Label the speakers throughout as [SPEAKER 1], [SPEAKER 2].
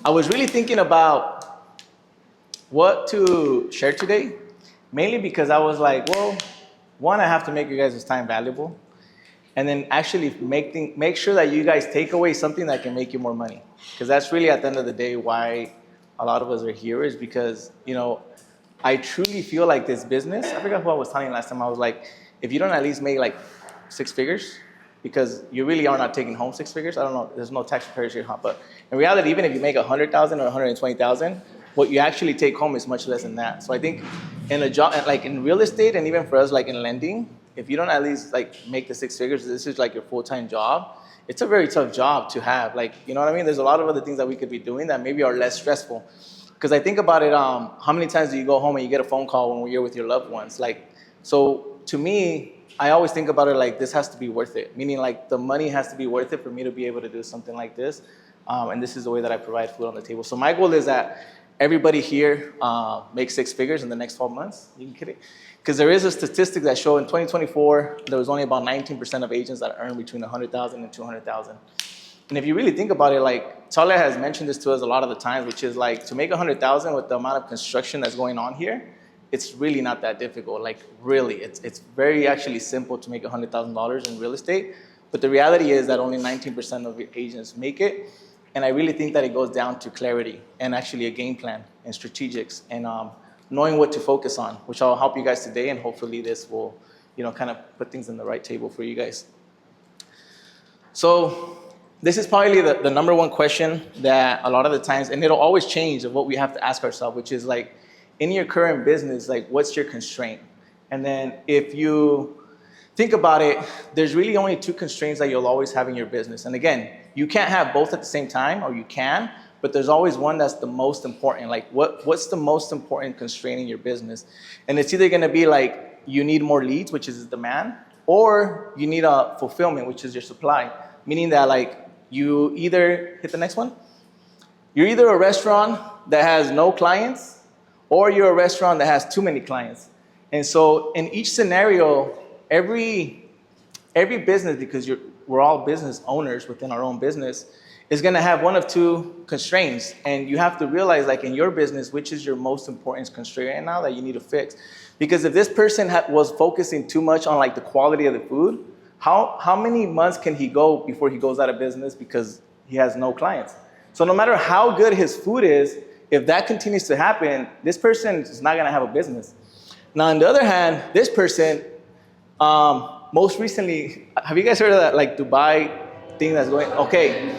[SPEAKER 1] I was really thinking about what to share today, mainly because I was like, well, one, I have to make you guys' time valuable, and then actually make sure that you guys take away something that can make you more money. Because that's really at the end of the day why a lot of us are here is because, I truly feel like this business, I forgot who I was telling last time, I was like, if you don't at least make like six figures, because you really are not taking home six figures. I don't know, there's no tax preparers here, huh? But in reality, even if you make 100,000 or 120,000, what you actually take home is much less than that. So I think in a job, like in real estate, and even for us, like in lending, if you don't at least like make the six figures, this is like your full-time job. It's a very tough job to have. Like, you know what I mean? There's a lot of other things that we could be doing that maybe are less stressful. Because I think about it, how many times do you go home and you get a phone call when you're with your loved ones? Like, so to me, I always think about it like this has to be worth it. Meaning like the money has to be worth it for me to be able to do something like this. And this is the way that I provide food on the table. So my goal is that everybody here makes six figures in the next 12 months. You can kidding? Because there is a statistic that show in 2024, there was only about 19% of agents that earn between 100,000 and 200,000. And if you really think about it, like Saleh has mentioned this to us a lot of the times, which is like to make 100,000 with the amount of construction that's going on here, it's really not that difficult. Like really, it's very actually simple to make $100,000 in real estate. But the reality is that only 19% of agents make it. And I really think that it goes down to clarity and actually a game plan and strategics and knowing what to focus on, which I'll help you guys today. And hopefully this will, kind of put things in the right table for you guys. So this is probably the number one question that a lot of the times, and it'll always change of what we have to ask ourselves, which is like, in your current business, like what's your constraint? And then if you think about it, there's really only two constraints that you'll always have in your business. And again, you can't have both at the same time, or you can, but there's always one that's the most important. Like what's the most important constraint in your business? And it's either gonna be like you need more leads, which is demand, or you need a fulfillment, which is your supply. Meaning that like you either, hit the next one, you're either a restaurant that has no clients, or you're a restaurant that has too many clients. And so in each scenario, every business, because we're all business owners within our own business, is gonna have one of two constraints. And you have to realize, like in your business, which is your most important constraint right now that you need to fix. Because if this person was focusing too much on like the quality of the food, how many months can he go before he goes out of business because he has no clients? So no matter how good his food is, if that continues to happen, this person is not gonna have a business. Now, on the other hand, this person, most recently, have you guys heard of that like Dubai thing that's going? Okay,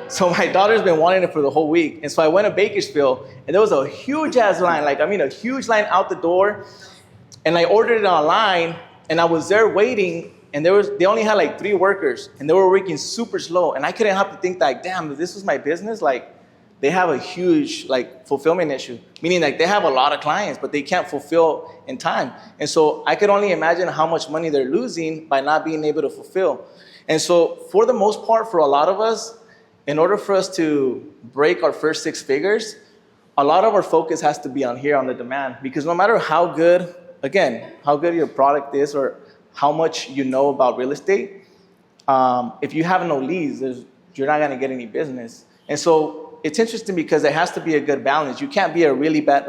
[SPEAKER 1] so my daughter's been wanting it for the whole week. And so I went to Bakersfield and there was a huge ass line, a huge line out the door. And I ordered it online and I was there waiting and they only had like 3 workers and they were working super slow. And I couldn't help to think like, damn, if this was my business, like, they have a huge like fulfillment issue, meaning like they have a lot of clients, but they can't fulfill in time. And so I could only imagine how much money they're losing by not being able to fulfill. And so for the most part, for a lot of us, in order for us to break our first 6 figures, a lot of our focus has to be on here on the demand, because no matter how good your product is or how much you know about real estate, if you have no leads, you're not gonna get any business. And so it's interesting because it has to be a good balance. You can't be a really bad,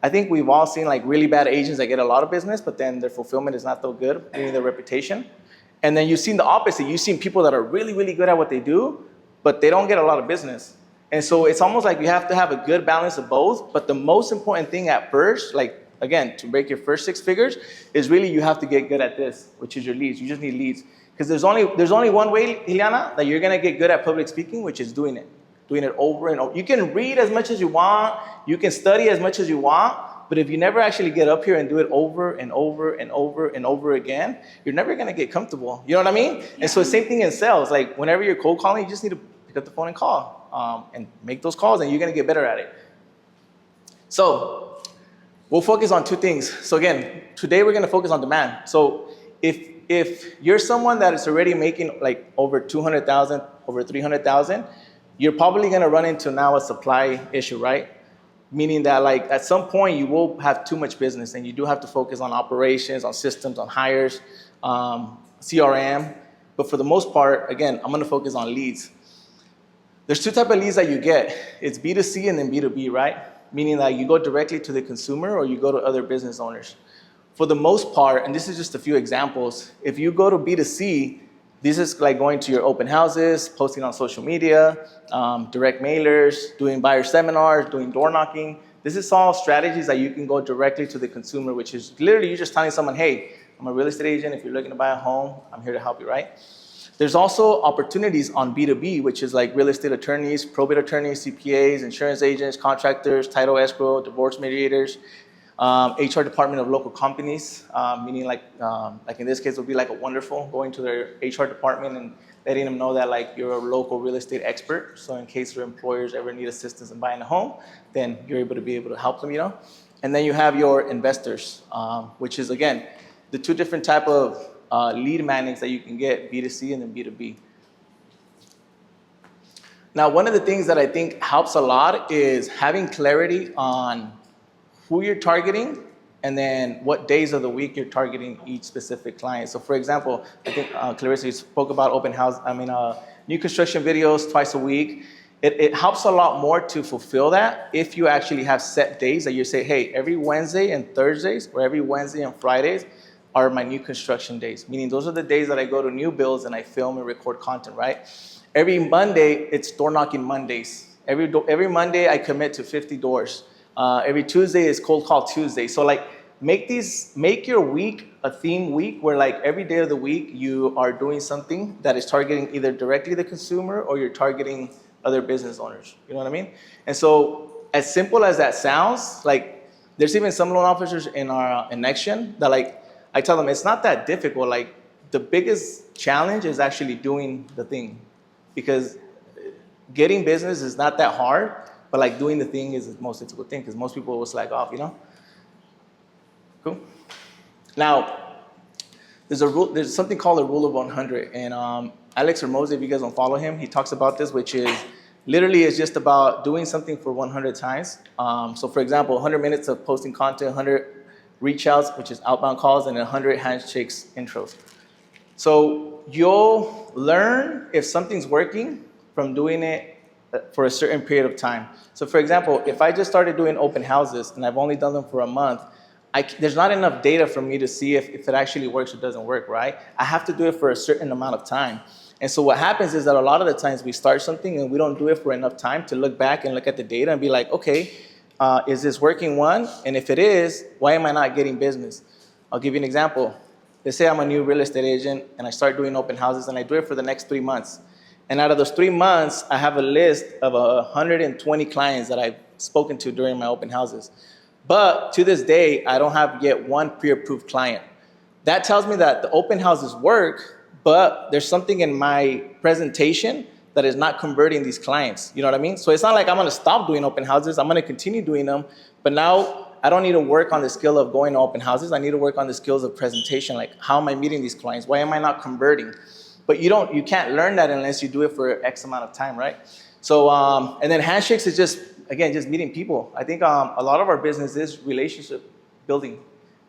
[SPEAKER 1] I think we've all seen like really bad agents that get a lot of business, but then their fulfillment is not so good, meaning their reputation. And then you've seen the opposite. You've seen people that are really, really good at what they do, but they don't get a lot of business. And so it's almost like you have to have a good balance of both. But the most important thing at first, like again, to break your first 6 figures, is really you have to get good at this, which is your leads. You just need leads. Because there's only one way, Ileana, that you're gonna get good at public speaking, which is doing it over and over. You can read as much as you want, you can study as much as you want, but if you never actually get up here and do it over and over and over and over again, you're never gonna get comfortable. You know what I mean? Yeah. And so the same thing in sales. Like whenever you're cold calling, you just need to pick up the phone and call and make those calls, and you're gonna get better at it. So we'll focus on 2 things. So again, today we're gonna focus on demand. So if you're someone that is already making like over 200,000, over 300,000, you're probably gonna run into now a supply issue, right? Meaning that like at some point you will have too much business and you do have to focus on operations, on systems, on hires, CRM. But for the most part, again, I'm gonna focus on leads. There's two types of leads that you get. It's B2C and then B2B, right? Meaning that you go directly to the consumer or you go to other business owners. For the most part, and this is just a few examples, if you go to B2C, this is like going to your open houses, posting on social media, direct mailers, doing buyer seminars, doing door knocking. This is all strategies that you can go directly to the consumer, which is literally you just telling someone, hey, I'm a real estate agent. If you're looking to buy a home, I'm here to help you, right? There's also opportunities on B2B, which is like real estate attorneys, probate attorneys, CPAs, insurance agents, contractors, title escrow, divorce mediators, HR department of local companies, meaning like in this case would be like a Wonderful, going to their HR department and letting them know that like you're a local real estate expert. So in case their employers ever need assistance in buying a home, then you're able to help them, you know. And then you have your investors, which is again the two different type of lead magnets that you can get, B2C and then B2B. Now, one of the things that I think helps a lot is having clarity on who you're targeting and then what days of the week you're targeting each specific client. So for example, I think Clarissa spoke about new construction videos twice a week. It helps a lot more to fulfill that if you actually have set days that you say, hey, every Wednesday and Thursdays or every Wednesday and Fridays are my new construction days, meaning those are the days that I go to new builds and I film and record content, right? Every Monday, it's door knocking Mondays. Every Monday, I commit to 50 doors. Every Tuesday is cold call Tuesday. So like make your week a theme week where like every day of the week you are doing something that is targeting either directly the consumer or you're targeting other business owners. You know what I mean? And so as simple as that sounds, like there's even some loan officers in our in Nexion that like, I tell them it's not that difficult. Like the biggest challenge is actually doing the thing, because getting business is not that hard, but like doing the thing is the most difficult thing because most people will slack off, you know? Cool. Now, there's something called the rule of 100, and Alex Hermosi, if you guys don't follow him, he talks about this, which is literally it's just about doing something for 100 times. So for example, 100 minutes of posting content, 100 reach outs, which is outbound calls, and 100 handshakes intros. So you'll learn if something's working from doing it for a certain period of time. So for example, if I just started doing open houses and I've only done them for a month, there's not enough data for me to see if it actually works or doesn't work, right? I have to do it for a certain amount of time. And so what happens is that a lot of the times we start something and we don't do it for enough time to look back and look at the data and be like, okay, is this working, one? And if it is, why am I not getting business? I'll give you an example. Let's say I'm a new real estate agent and I start doing open houses and I do it for the next 3 months. And out of those 3 months, I have a list of 120 clients that I've spoken to during my open houses. But to this day, I don't have yet one pre-approved client. That tells me that the open houses work, but there's something in my presentation that is not converting these clients. You know what I mean? So it's not like I'm gonna stop doing open houses. I'm gonna continue doing them, but now I don't need to work on the skill of going to open houses. I need to work on the skills of presentation. Like, how am I meeting these clients? Why am I not converting? But you can't learn that unless you do it for X amount of time, right? So, and then handshakes is just meeting people. I think a lot of our business is relationship building.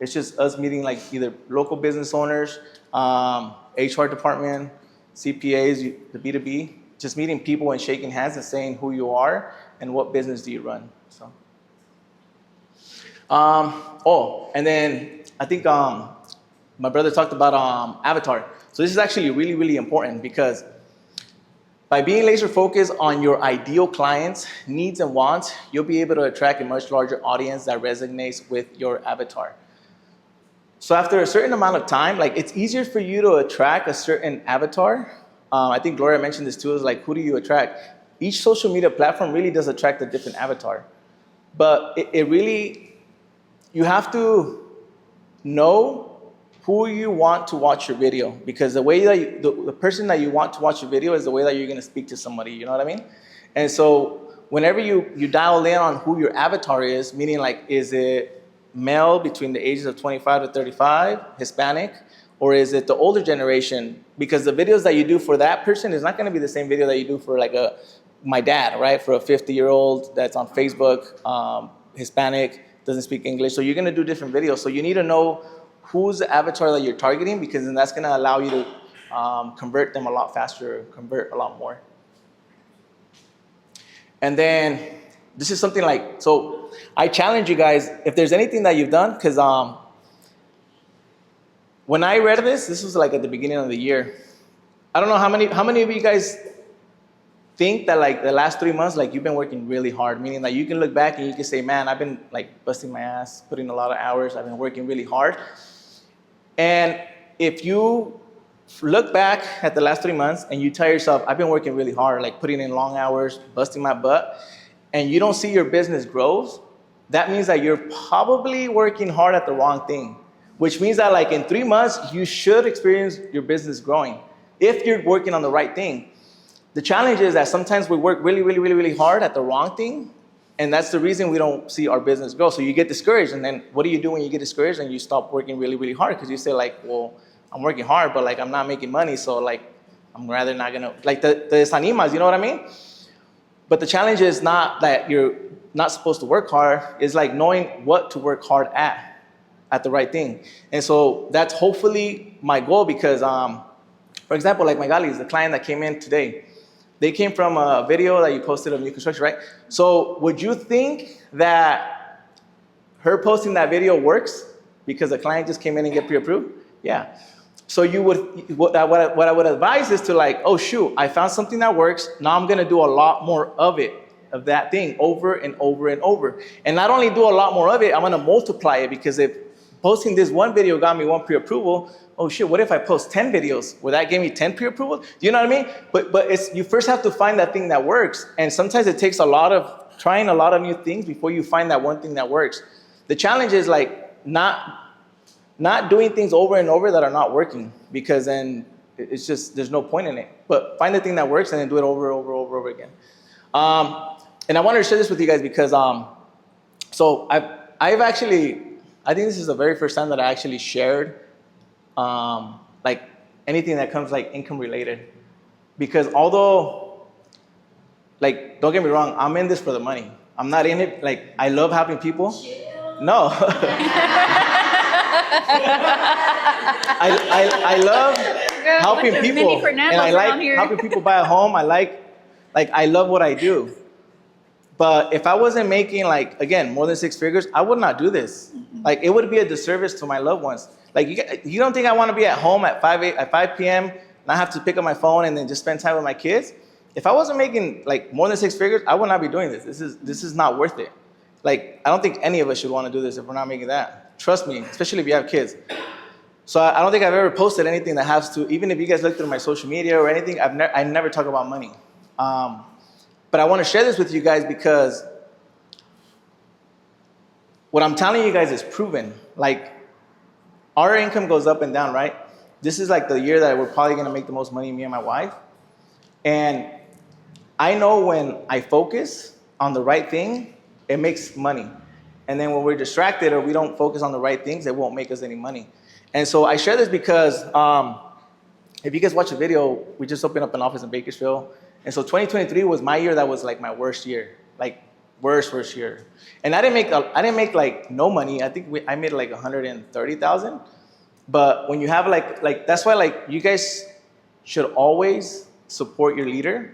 [SPEAKER 1] It's just us meeting like either local business owners, HR department, CPAs, the B2B, just meeting people and shaking hands and saying who you are and what business do you run. So, and then I think my brother talked about avatar. So this is actually really, really important because by being laser focused on your ideal clients' needs and wants, you'll be able to attract a much larger audience that resonates with your avatar. So after a certain amount of time, like it's easier for you to attract a certain avatar. I think Gloria mentioned this too, is like, who do you attract? Each social media platform really does attract a different avatar. But you have to know who you want to watch your video, because the way that the person that you want to watch your video is the way that you're going to speak to somebody, you know what I mean? And so whenever you dial in on who your avatar is, meaning like, is it male between the ages of 25 to 35, Hispanic, or is it the older generation? Because the videos that you do for that person is not going to be the same video that you do for like my dad, right? For a 50-year-old that's on Facebook, Hispanic, doesn't speak English. So you're going to do different videos. So you need to know who's the avatar that you're targeting, because then that's going to allow you to convert them a lot faster, convert a lot more. And then this is something like, so I challenge you guys, if there's anything that you've done, because when I read this was like at the beginning of the year. I don't know how many of you guys think that like the last 3 months, like you've been working really hard, meaning that you can look back and you can say, man, I've been like busting my ass, putting a lot of hours, I've been working really hard. And if you look back at the last 3 months and you tell yourself, I've been working really hard, like putting in long hours, busting my butt, and you don't see your business grows, that means that you're probably working hard at the wrong thing, which means that like in 3 months, you should experience your business growing if you're working on the right thing. The challenge is that sometimes we work really hard at the wrong thing, and that's the reason we don't see our business grow. So you get discouraged, and then what do you do when you get discouraged and you stop working really hard? Because you say like, well, I'm working hard, but like I'm not making money, so like I'm rather not gonna, like the desanimas, you know what I mean? But the challenge is not that you're not supposed to work hard, it's like knowing what to work hard at the right thing. And so that's hopefully my goal because, for example, like Magalis, the client that came in today, they came from a video that you posted of new construction, right? So would you think that her posting that video works because the client just came in and get pre-approved? Yeah. So you would, what I would advise is to like, oh shoot, I found something that works. Now I'm gonna do a lot more of it, of that thing, over and over and over. And not only do a lot more of it, I'm gonna multiply it, because if posting this one video got me 1 pre-approval, oh shit, what if I post 10 videos? Will that give me 10 pre-approval? Do you know what I mean? But it's, you first have to find that thing that works. And sometimes it takes a lot of trying a lot of new things before you find that one thing that works. The challenge is like not doing things over and over that are not working, because then it's just, there's no point in it. But find the thing that works and then do it over again. And I wanted to share this with you guys because, so I've actually, I think this is the very first time that I actually shared like anything that comes like income related. Because although, like, don't get me wrong, I'm in this for the money. I'm not in it, like, I love helping people. No. I love helping people, and I like helping people buy a home. I love what I do. But if I wasn't making, like, again, more than 6 figures, I would not do this. Like, it would be a disservice to my loved ones. Like, you don't think I want to be at home at 5 p.m. and I have to pick up my phone and then just spend time with my kids? If I wasn't making like more than 6 figures, I would not be doing this. This is not worth it. Like, I don't think any of us should want to do this if we're not making that. Trust me, especially if you have kids. So I don't think I've ever posted anything that has to, even if you guys look through my social media or anything, I never talk about money. But I want to share this with you guys because what I'm telling you guys is proven. Like, our income goes up and down, right? This is like the year that we're probably going to make the most money, me and my wife. And I know when I focus on the right thing, it makes money. And then when we're distracted or we don't focus on the right things, it won't make us any money. And so I share this because if you guys watch the video, we just opened up an office in Bakersfield. And so 2023 was my year that was like my worst year, like worst year. And I didn't make like no money. I think I made like 130,000. But when you have like that's why like you guys should always support your leader,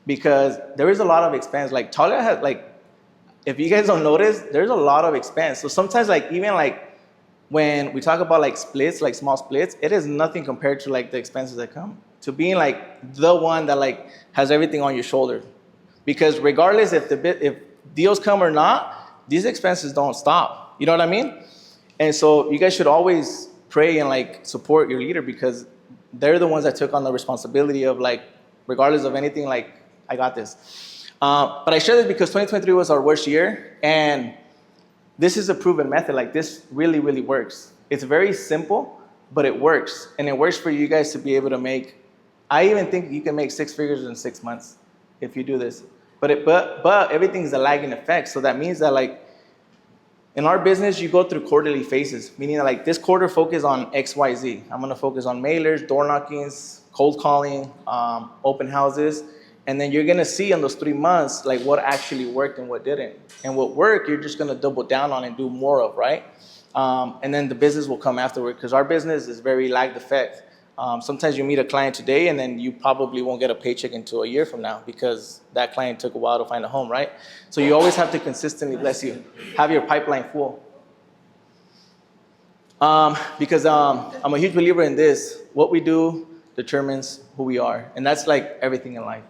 [SPEAKER 1] because there is a lot of expense. Like Talia has, like, if you guys don't notice, there's a lot of expense. So sometimes like even like when we talk about like splits, like small splits, it is nothing compared to like the expenses that come to being like the one that like has everything on your shoulder. Because regardless if deals come or not, these expenses don't stop. You know what I mean? And so you guys should always pray and like support your leader, because they're the ones that took on the responsibility of like, regardless of anything, like, I got this. But I share this because 2023 was our worst year, and this is a proven method. Like, this really works. It's very simple, but it works. And it works for you guys to be able to make, I even think you can make 6 figures in 6 months if you do this. But everything's a lagging effect. So that means that like, in our business, you go through quarterly phases, meaning that like this quarter focus on X, Y, Z. I'm gonna focus on mailers, door knockings, cold calling, open houses. And then you're gonna see in those 3 months, like what actually worked and what didn't. And what worked, you're just gonna double down on and do more of, right? And then the business will come afterward, because our business is very lagged effect. Sometimes you meet a client today and then you probably won't get a paycheck until a year from now because that client took a while to find a home, right? So you always have to consistently, bless you, have your pipeline full. Because I'm a huge believer in this. What we do determines who we are. And that's like everything in life.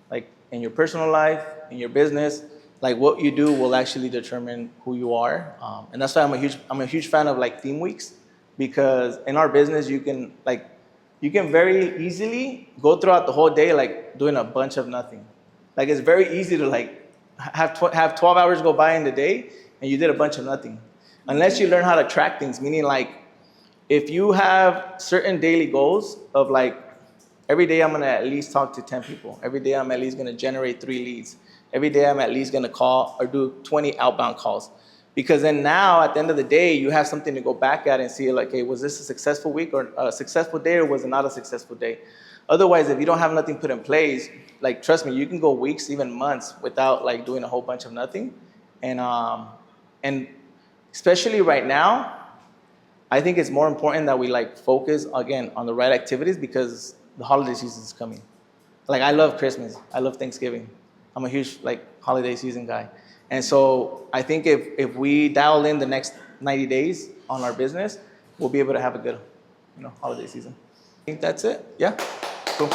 [SPEAKER 1] Like in your personal life, in your business, like what you do will actually determine who you are. And that's why I'm a huge fan of like theme weeks, because in our business you can very easily go throughout the whole day like doing a bunch of nothing. Like it's very easy to like have 12 hours go by in the day and you did a bunch of nothing. Unless you learn how to track things, meaning like if you have certain daily goals of like every day I'm gonna at least talk to 10 people. Every day I'm at least gonna generate 3 leads. Every day I'm at least gonna call or do 20 outbound calls. Because then now at the end of the day, you have something to go back at and see like, hey, was this a successful week or a successful day or was it not a successful day? Otherwise, if you don't have nothing put in place, like trust me, you can go weeks, even months without like doing a whole bunch of nothing. And especially right now, I think it's more important that we like focus again on the right activities because the holiday season is coming. Like I love Christmas, I love Thanksgiving. I'm a huge like holiday season guy. And so I think if we dial in the next 90 days on our business, we'll be able to have a good, holiday season. I think that's it. Yeah, cool.